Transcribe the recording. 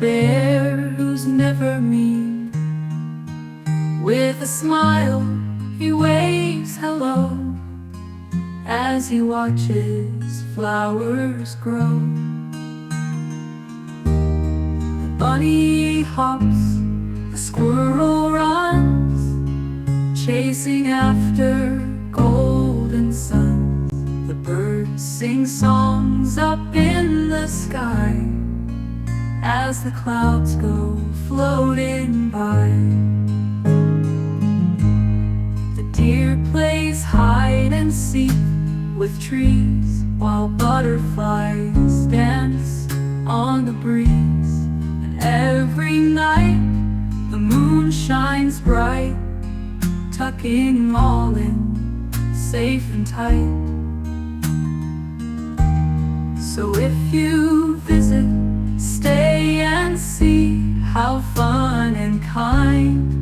bear who's never mean. With a smile, he waves hello as he watches flowers grow. The bunny hops, the squirrel runs, chasing after golden suns. The birds sing songs up in the sky as the clouds go floating by. The deer plays hide and seek with trees, while butterflies dance on the breeze. And every night the moon shines bright, tucking all in safe and tight. So if you visit, stay and see how fun and kind